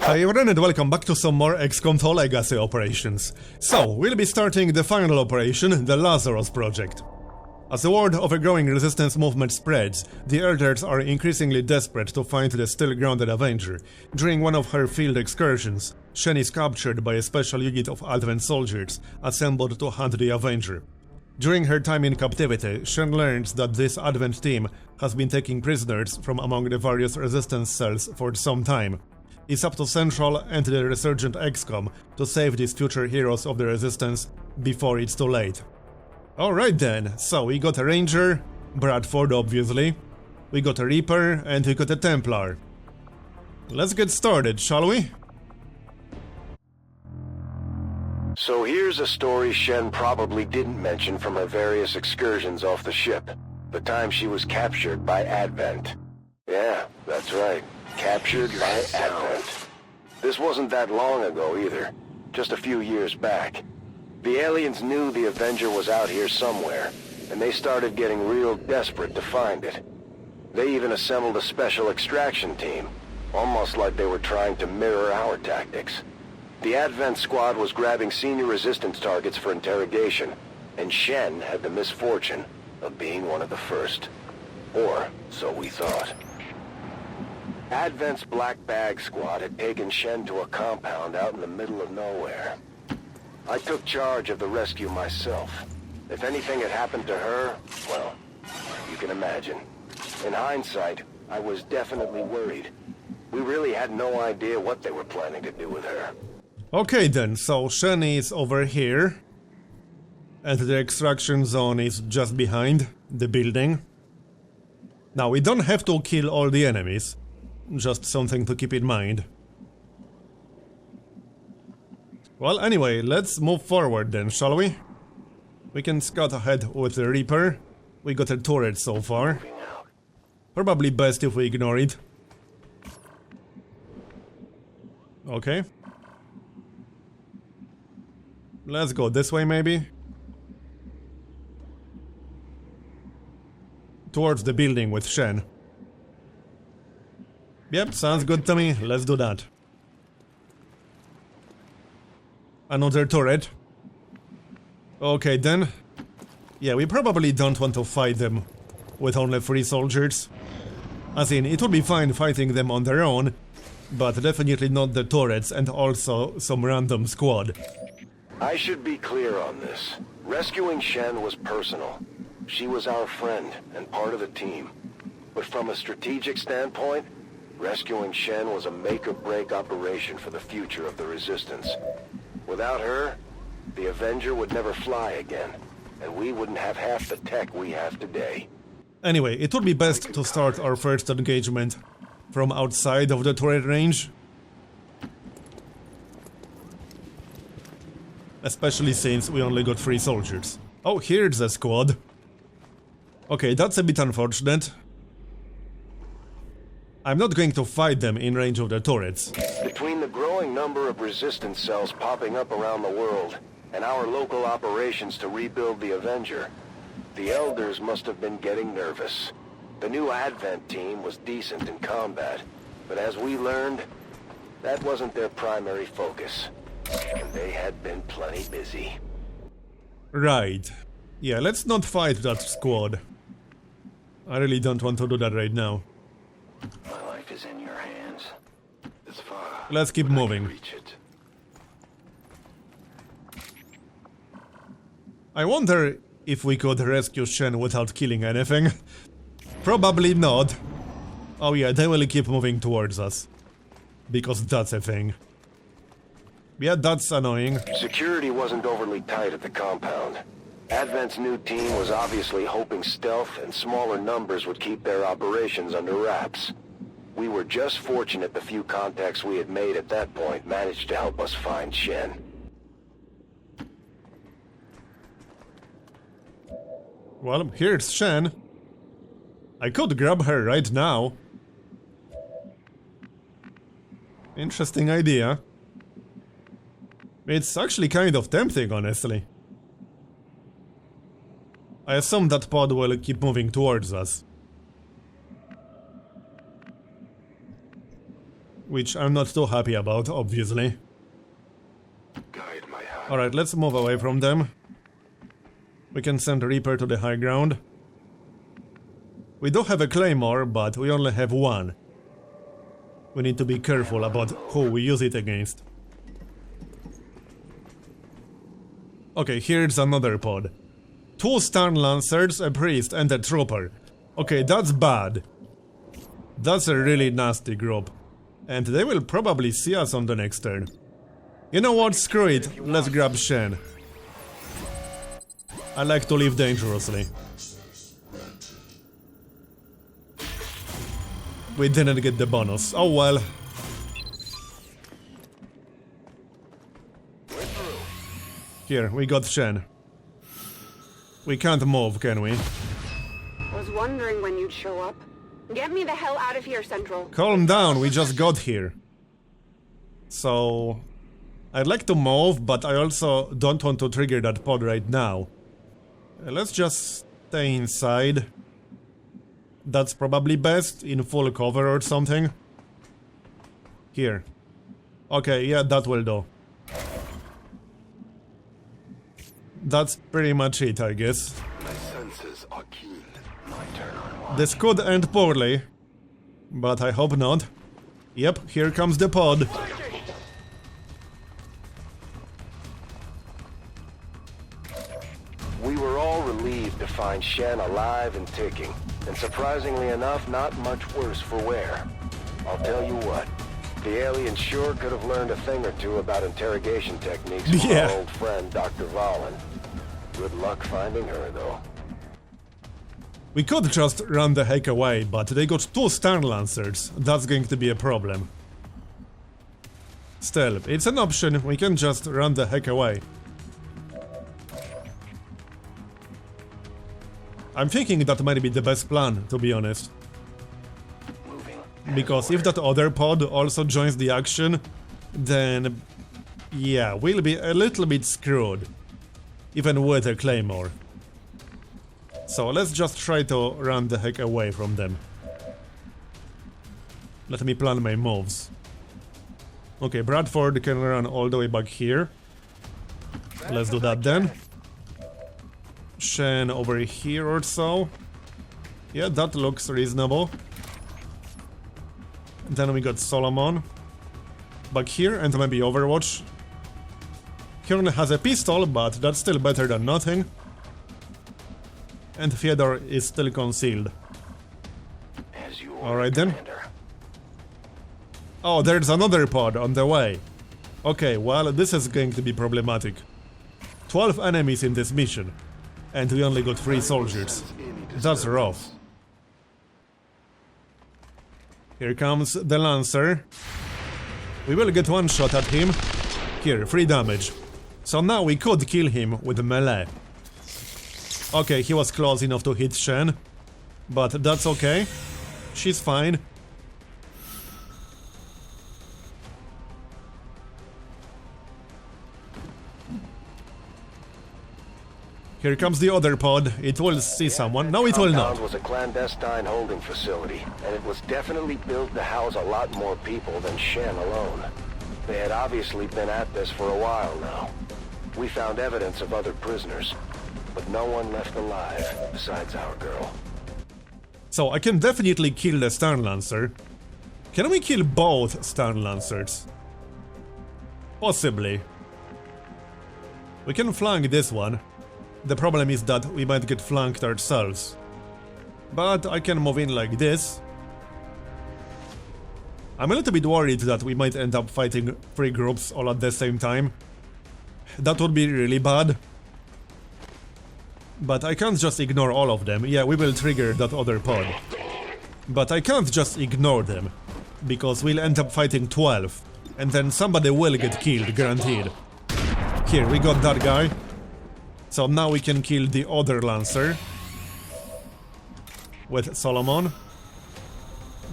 Hi everyone and welcome back to some more XCOM 2 Legacy operations. So, we'll be starting the final operation, the Lazarus Project. As the word of a growing resistance movement spreads, the Elders are increasingly desperate to find the still-grounded Avenger. During one of her field excursions, Shen is captured by a special unit of Advent soldiers, assembled to hunt the Avenger. During her time in captivity, Shen learns that this Advent team has been taking prisoners from among the various resistance cells for some time. It's up to Central and the resurgent XCOM to save these future heroes of the Resistance before it's too late. Alright then, so we got a Ranger, Bradford obviously, we got a Reaper, and we got a Templar. Let's get started, shall we? So here's a story Shen probably didn't mention from her various excursions off the ship. The time she was captured by Advent. Yeah, that's right. Captured by Advent. This wasn't that long ago either. Just a few years back. The aliens knew the Avenger was out here somewhere, and they started getting real desperate to find it. They even assembled a special extraction team, almost like they were trying to mirror our tactics. The Advent squad was grabbing senior resistance targets for interrogation, and Shen had the misfortune of being one of the first. Or, so we thought. Advent's Black Bag squad had taken Shen to a compound out in the middle of nowhere. I took charge of the rescue myself. If anything had happened to her, well, you can imagine. In hindsight, I was definitely worried. We really had no idea what they were planning to do with her. Okay then, so Shen is over here, and the extraction zone is just behind the building. Now, we don't have to kill all the enemies, just something to keep in mind. Well, anyway, let's move forward then, shall we? We can scout ahead with the Reaper. We got a turret so far. Probably best if we ignore it. Okay. Let's go this way, maybe? Towards the building with Shen. Yep, sounds good to me. Let's do that. Another turret. Okay then. Yeah, we probably don't want to fight them with only 3 soldiers. As in, it would be fine fighting them on their own, but definitely not the turrets and also some random squad. I should be clear on this. Rescuing Shen was personal. She was our friend and part of the team. But from a strategic standpoint, rescuing Shen was a make-or-break operation for the future of the Resistance. Without her, the Avenger would never fly again, and we wouldn't have half the tech we have today. Anyway, it would be best to start our first engagement from outside of the turret range. Especially since we only got 3 soldiers. Oh, here's a squad. Okay, that's a bit unfortunate. I'm not going to fight them in range of the turrets. Between the growing number of resistance cells popping up around the world, and our local operations to rebuild the Avenger, the Elders must have been getting nervous. The new Advent team was decent in combat, but as we learned, that wasn't their primary focus. And they had been plenty busy. Right. Yeah, let's not fight that squad. I really don't want to do that right now. My life is in your hands. It's far. Let's keep moving. Reach it. I wonder if we could rescue Shen without killing anything. Probably not. Oh yeah, they will keep moving towards us. Because that's a thing. Yeah, that's annoying. Security wasn't overly tight at the compound. Advent's new team was obviously hoping stealth and smaller numbers would keep their operations under wraps. We were just fortunate the few contacts we had made at that point managed to help us find Shen. Well, here's Shen. I could grab her right now. Interesting idea. It's actually kind of tempting, honestly. I assume that pod will keep moving towards us. which I'm not too happy about, obviously. Guide my hand. Alright, let's move away from them. We can send Reaper to the high ground. We do have a Claymore, but we only have one. We need to be careful about who we use it against. Okay, here's another pod. 2 Stun Lancers, a Priest, and a Trooper. Okay, that's bad. That's a really nasty group. And they will probably see us on the next turn. You know what? Screw it. Let's grab Shen. I like to live dangerously. We didn't get the bonus. Oh well. Here, we got Shen. We can't move, can we? Was wondering when you'd show up. Get me the hell out of here, Central. Calm down, we just got here. So... I'd like to move, but I also don't want to trigger that pod right now. Let's just stay inside. That's probably best, in full cover or something. Here. Okay, yeah, that will do. That's pretty much it, I guess. My senses are keen. My turn. This could end poorly, but I hope not. Yep, here comes the pod. We were all relieved to find Shen alive and ticking, and surprisingly enough, not much worse for wear. I'll tell you what, the alien sure could have learned a thing or two about interrogation techniques from Yeah. our old friend, Dr. Valen. Good luck finding her, though. We could just run the heck away, but they got 2 Stun Lancers. That's going to be a problem. Still, it's an option, we can just run the heck away. I'm thinking that might be the best plan, to be honest. Because if that other pod also joins the action, then... yeah, we'll be a little bit screwed. Even with a Claymore. So let's just try to run the heck away from them. Let me plan my moves. Okay, Bradford can run all the way back here. Let's do that then. Shen over here or so. Yeah, that looks reasonable. Then we got Solomon back here, and maybe Overwatch. He only has a pistol, but that's still better than nothing. And Fyodor is still concealed. Alright then. Oh, there's another pod on the way. Okay, well, this is going to be problematic. 12 enemies in this mission. And we only got 3 soldiers. That's rough. Here comes the Lancer. We will get one shot at him. Here, 3 damage. So now we could kill him with melee. Okay, he was close enough to hit Shen. But that's okay. She's fine. Here comes the other pod. It will see someone. No, it will not. Compound was a clandestine holding facility, and it was definitely built to house a lot more people than Shen alone. They had obviously been at this for a while now. We found evidence of other prisoners, but no one left alive besides our girl. So I can definitely kill the Stun Lancer. Can we kill both Stun Lancers? Possibly. We can flank this one. The problem is that we might get flanked ourselves. But I can move in like this. I'm a little bit worried that we might end up fighting 3 groups all at the same time. That would be really bad. But I can't just ignore all of them. Yeah, we will trigger that other pod. But I can't just ignore them. Because we'll end up fighting 12. And then somebody will get killed, guaranteed. Here, we got that guy. So now we can kill the other Lancer. With Solomon.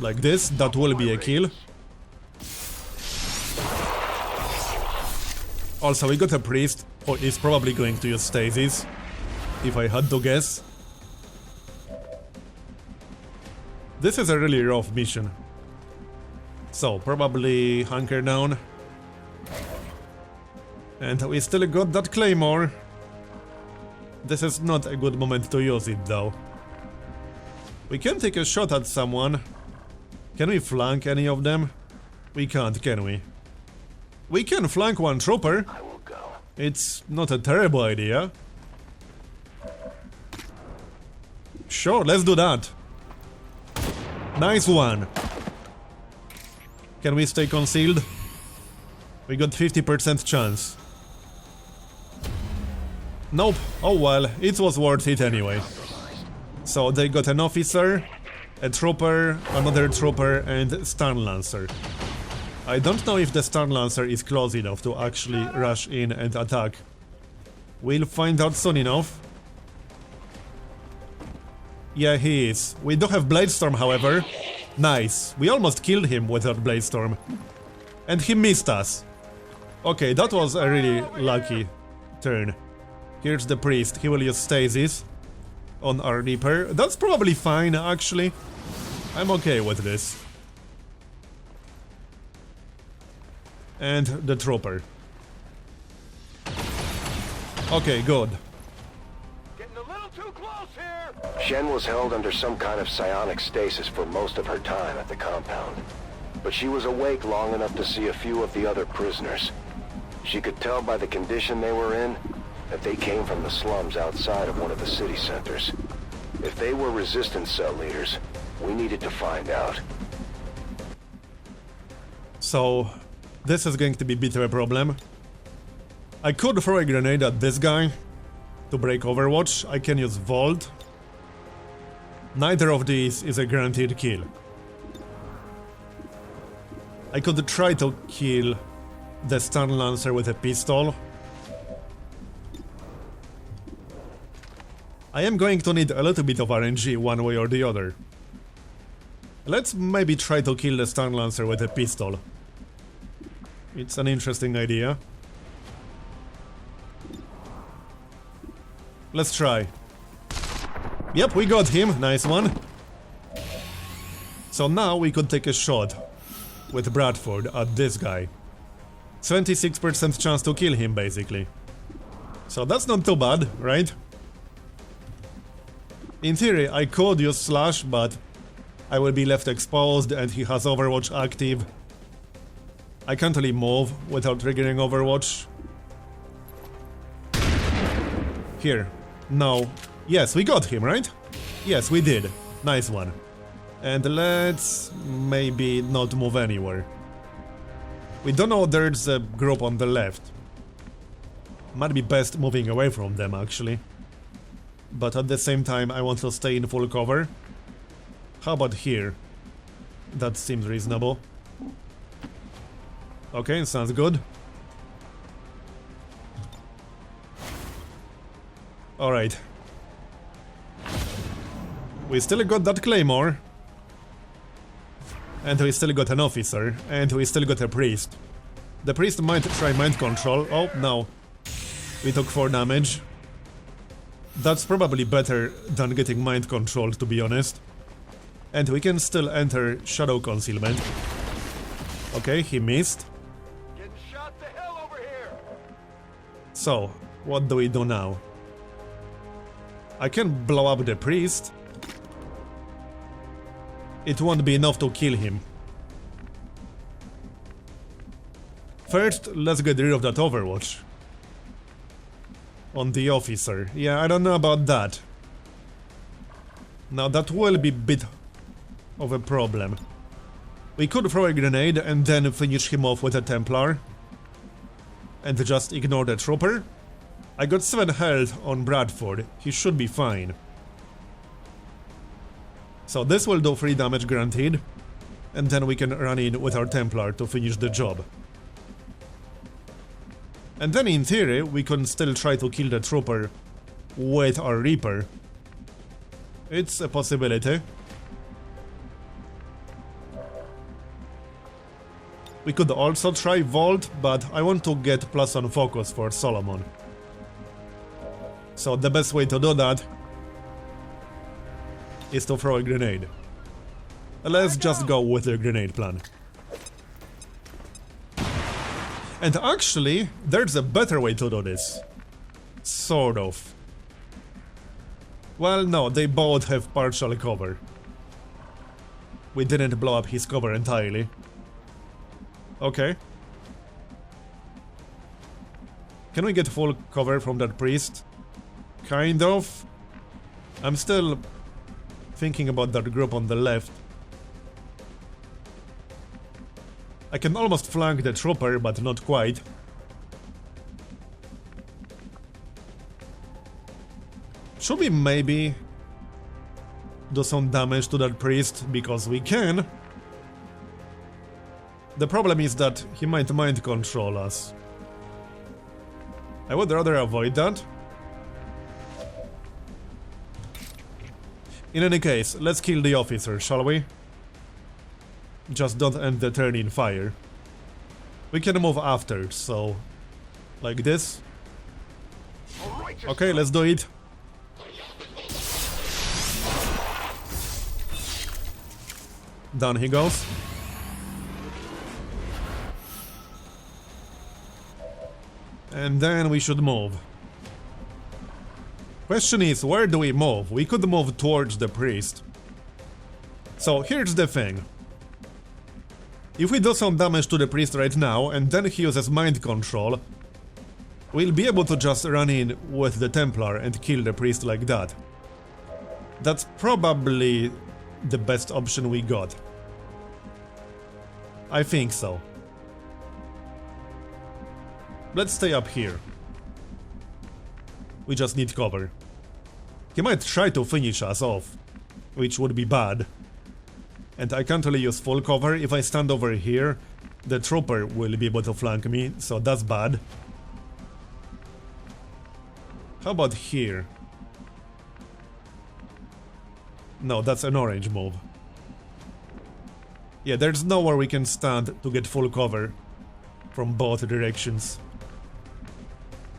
Like this, that will be a kill. Also, we got a priest who is probably going to use stasis, if I had to guess. This is a really rough mission. So, probably hunker down. And we still got that claymore. This is not a good moment to use it though. We can take a shot at someone. Can we flank any of them? We can't, can we? We can flank one trooper. I will go. It's not a terrible idea. Sure, let's do that. Nice one. Can we stay concealed? We got 50% chance. Nope. Oh well, it was worth it anyway. So they got an officer, a trooper, another trooper, and stun lancer. I don't know if the stun lancer is close enough to actually rush in and attack. We'll find out soon enough. Yeah, he is. We do have Bladestorm, however. Nice. We almost killed him without Bladestorm. And he missed us. Okay, that was a really lucky turn. Here's the priest. He will use stasis on our Reaper. That's probably fine, actually. I'm okay with this. And the trooper. Okay, good. Getting a little too close here. Shen was held under some kind of psionic stasis for most of her time at the compound. But she was awake long enough to see a few of the other prisoners. She could tell by the condition they were in that they came from the slums outside of one of the city centers. If they were resistance cell leaders, we needed to find out. So, this is going to be a bit of a problem. I could throw a grenade at this guy to break Overwatch. I can use Vault. Neither of these is a guaranteed kill. I could try to kill the stun lancer with a pistol. I am going to need a little bit of RNG one way or the other. Let's maybe try to kill the stun lancer with a pistol. It's an interesting idea. Let's try. Yep, we got him. Nice one. So now we could take a shot with Bradford at this guy. 26% chance to kill him, basically. So that's not too bad, right? In theory, I could use Slash, but I will be left exposed and he has Overwatch active. I can't really move without triggering Overwatch. Here. No. Yes, we got him, right? Yes, we did. Nice one. And let's maybe not move anywhere. We don't know there's a group on the left. Might be best moving away from them, actually. But at the same time, I want to stay in full cover. How about here? That seems reasonable. Okay, sounds good. Alright. We still got that claymore. And we still got an officer. And we still got a priest. The priest might try mind control. Oh, no. We took 4 damage. That's probably better than getting mind controlled, to be honest. And we can still enter shadow concealment. Okay, he missed. Getting shot to hell over here. So, what do we do now? I can blow up the priest. It won't be enough to kill him. First, let's get rid of that Overwatch. On the officer. Yeah, I don't know about that. Now that will be a bit of a problem. We could throw a grenade and then finish him off with a Templar. And just ignore the trooper. I got 7 health on Bradford. He should be fine. So this will do 3 damage guaranteed. And then we can run in with our Templar to finish the job. And then in theory, we can still try to kill the trooper with our Reaper. It's a possibility. We could also try Vault, but I want to get plus on focus for Solomon. So the best way to do that is to throw a grenade. Let's just go with the grenade plan. And actually, there's a better way to do this. Sort of. Well, no, they both have partial cover. We didn't blow up his cover entirely. Okay. Can we get full cover from that priest? Kind of. I'm still thinking about that group on the left. I can almost flank the trooper, but not quite. Should we maybe do some damage to that priest? Because we can. The problem is that he might mind control us. I would rather avoid that. In any case, let's kill the officer, shall we? Just don't end the turn in fire. We can move after, so... like this. Okay, let's do it. Down he goes. And then we should move. Question is, where do we move? We could move towards the priest. So here's the thing. If we do some damage to the priest right now, and then he uses mind control, we'll be able to just run in with the Templar and kill the priest like that. That's probably the best option we got. I think so. Let's stay up here. We just need cover. He might try to finish us off, which would be bad. And I can't really use full cover. If I stand over here, the trooper will be able to flank me, so that's bad. How about here? No, that's an orange move. Yeah, there's nowhere we can stand to get full cover from both directions.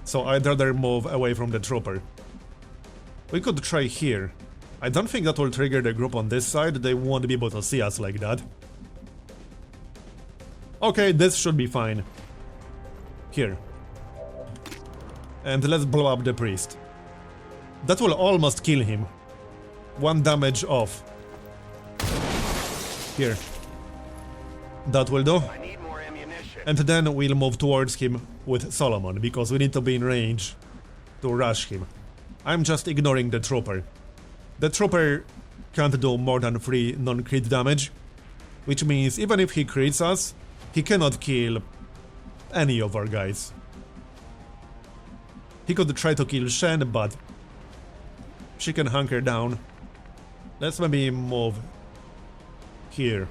So I'd rather move away from the trooper. We could try here. I don't think that will trigger the group on this side, they won't be able to see us like that. Okay, this should be fine. Here. And let's blow up the priest. That will almost kill him. 1 damage off. Here. That will do. I need more ammunition. And then we'll move towards him with Solomon, because we need to be in range to rush him. I'm just ignoring the trooper. The trooper can't do more than 3 non-crit damage, which means even if he crits us, he cannot kill any of our guys. He could try to kill Shen, but she can hunker down. Let's maybe move here.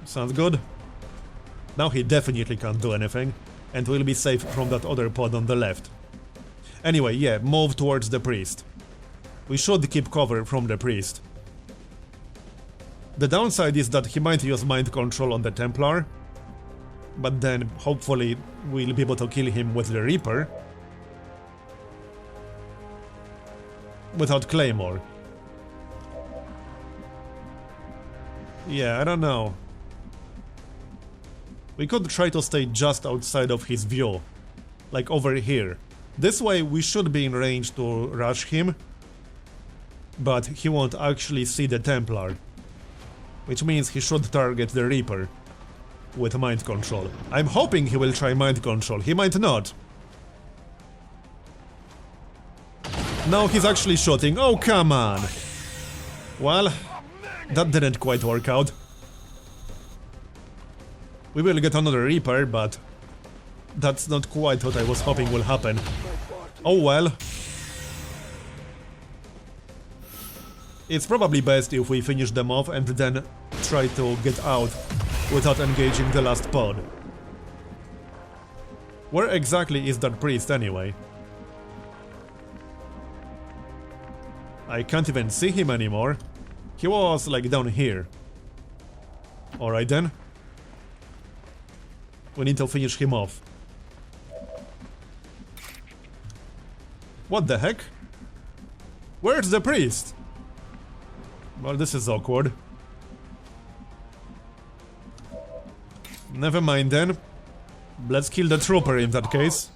Sounds good. Now he definitely can't do anything, and we'll be safe from that other pod on the left. Anyway, yeah, move towards the priest. We should keep cover from the priest. The downside is that he might use mind control on the Templar, but then hopefully we'll be able to kill him with the Reaper without Claymore. Yeah, I don't know. We could try to stay just outside of his view, like over here. This way we should be in range to rush him, but he won't actually see the Templar, which means he should target the Reaper with mind control. I'm hoping he will try mind control, he might not. No, he's actually shooting, oh come on! Well, that didn't quite work out. We will get another Reaper, but that's not quite what I was hoping will happen. Oh well. It's probably best if we finish them off and then try to get out without engaging the last pod. Where exactly is that priest anyway? I can't even see him anymore. He was like down here. Alright then. We need to finish him off. What the heck? Where's the priest? Well, this is awkward. Never mind then. Let's kill the trooper in that case.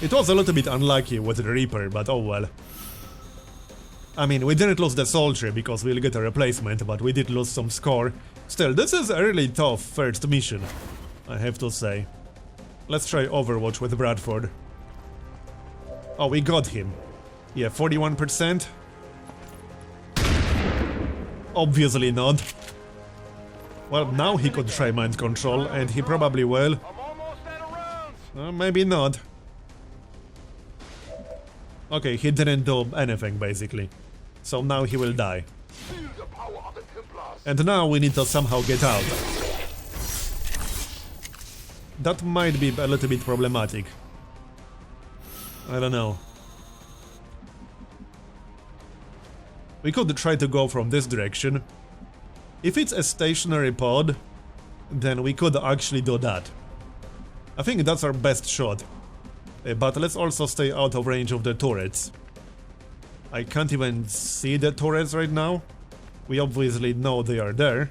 It was a little bit unlucky with the Reaper, but oh well. I mean, we didn't lose the soldier because we'll get a replacement, but we did lose some score. Still, this is a really tough first mission, I have to say. Let's try Overwatch with Bradford. Oh, we got him. Yeah, 41%. Obviously not. Well, now he could try mind control, and he probably will. Maybe not. Okay, he didn't do anything, basically. So now he will die. And now we need to somehow get out. That might be a little bit problematic. I don't know. We could try to go from this direction. If it's a stationary pod, then we could actually do that. I think that's our best shot. But let's also stay out of range of the turrets. I can't even see the turrets right now. We obviously know they are there.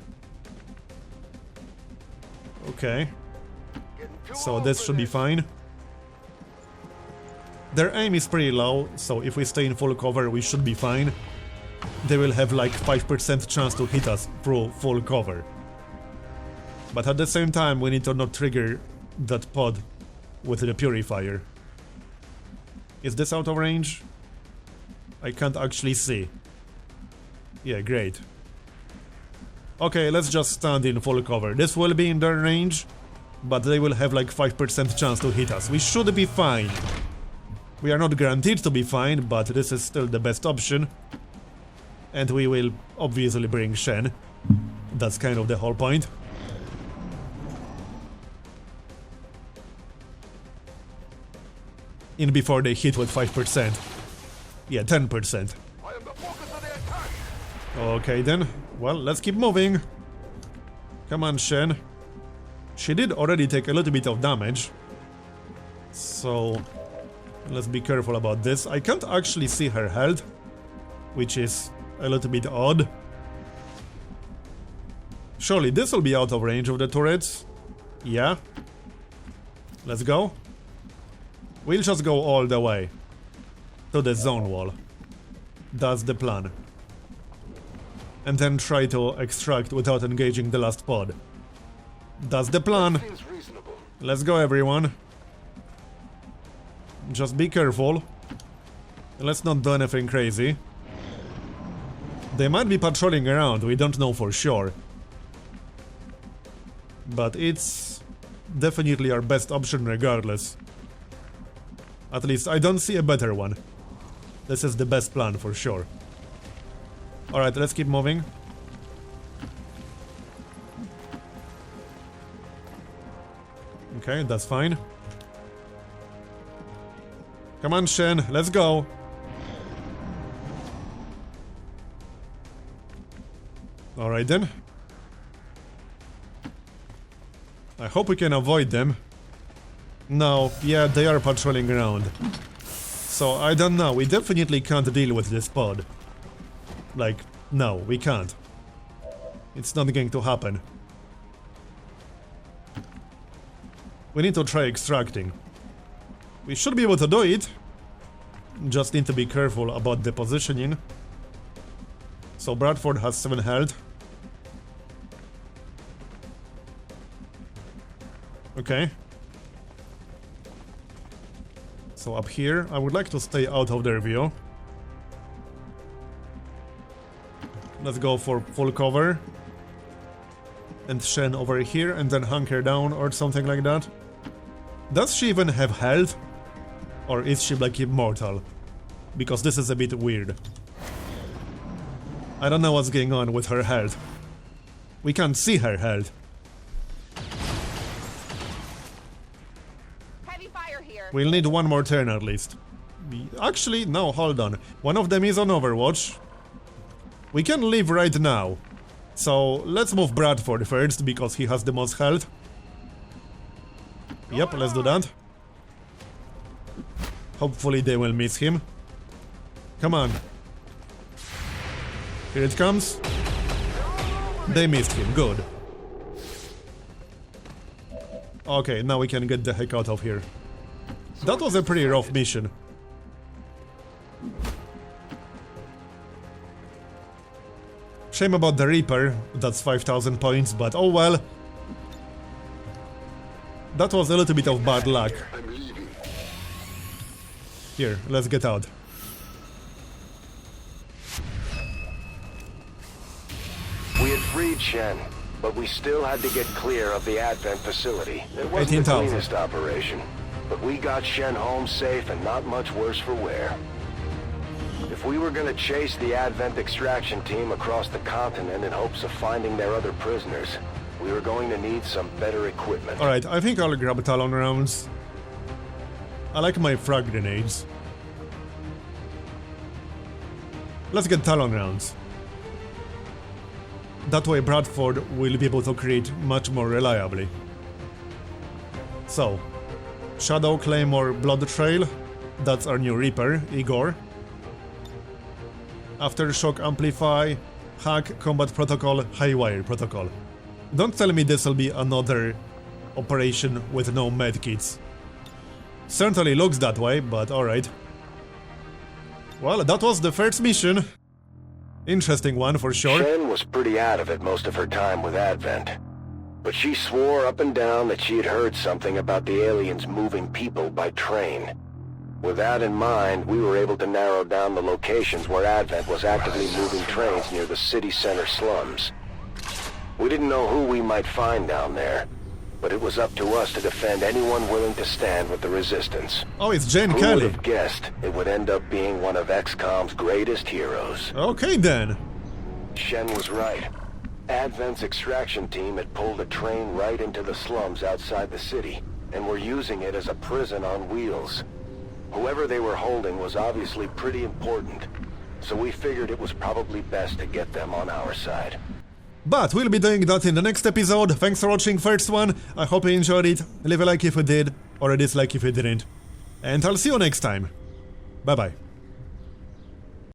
Okay. So this should be fine. Their aim is pretty low, so if we stay in full cover we should be fine. They will have like 5% chance to hit us through full cover. But at the same time we need to not trigger that pod with the purifier. Is this out of range? I can't actually see. Yeah, great. Okay, let's just stand in full cover. This will be in their range, but they will have like 5% chance to hit us. We should be fine. We are not guaranteed to be fine, but this is still the best option. And we will obviously bring Shen. That's kind of the whole point. In before they hit with 5%. Yeah, 10%. Okay then. Well, let's keep moving. Come on, Shen. She did already take a little bit of damage. So let's be careful about this. I can't actually see her health, which is a little bit odd. Surely this will be out of range of the turrets. Yeah. Let's go. We'll just go all the way to the zone wall. That's the plan. And then try to extract without engaging the last pod. That's the plan. Let's go, everyone. Just be careful. Let's not do anything crazy. They might be patrolling around, we don't know for sure. But it's definitely our best option regardless. At least I don't see a better one. This is the best plan for sure. Alright, let's keep moving. Okay, that's fine. Come on, Shen, let's go. Alright then. I hope we can avoid them. No, yeah, they are patrolling around. So, I don't know, we definitely can't deal with this pod. Like, no, we can't. It's not going to happen. We need to try extracting. We should be able to do it. Just need to be careful about the positioning. So Bradford has 7 health. Okay. So up here, I would like to stay out of their view. Let's go for full cover. And Shen over here, and then hunker down or something like that. Does she even have health? Or is she like immortal? Because this is a bit weird. I don't know what's going on with her health. We can't see her health. Heavy fire here. We'll need one more turn at least. Actually, no, hold on. One of them is on Overwatch. We can leave right now. So, let's move Bradford first, because he has the most health. Yep, let's do that. Hopefully they will miss him. Come on. Here it comes. They missed him, good. Okay, now we can get the heck out of here. That was a pretty rough mission. Shame about the Reaper, that's 5,000 points, but oh well. That was a little bit of bad luck. Here, let's get out. We had freed Shen, but we still had to get clear of the Advent facility. It wasn't the 18,000. cleanest operation, but we got Shen home safe and not much worse for wear. If we were gonna chase the Advent extraction team across the continent in hopes of finding their other prisoners, we were going to need some better equipment. Alright, I think I'll grab Talon rounds. I like my frag grenades. Let's get Talon rounds. That way Bradford will be able to create much more reliably. So, Shadow Claymore Blood Trail, that's our new Reaper, Igor. Aftershock Amplify, Hack Combat Protocol, Highwire Protocol. Don't tell me this will be another operation with no medkits. Certainly looks that way, but alright. Well, that was the first mission. Interesting one for sure. Shen was pretty out of it most of her time with Advent. But she swore up and down that she had heard something about the aliens moving people by train. With that in mind, we were able to narrow down the locations where Advent was actively moving trains near the city center slums. We didn't know who we might find down there, but it was up to us to defend anyone willing to stand with the Resistance. Oh, it's Jane Who Kelly. would have guessed it would end up being one of XCOM's greatest heroes? Okay then. Shen was right. Advent's extraction team had pulled a train right into the slums outside the city, and were using it as a prison on wheels. Whoever they were holding was obviously pretty important, so we figured it was probably best to get them on our side. But we'll be doing that in the next episode. Thanks for watching first one. I hope you enjoyed it. Leave a like if you did, or a dislike if you didn't. And I'll see you next time. Bye bye.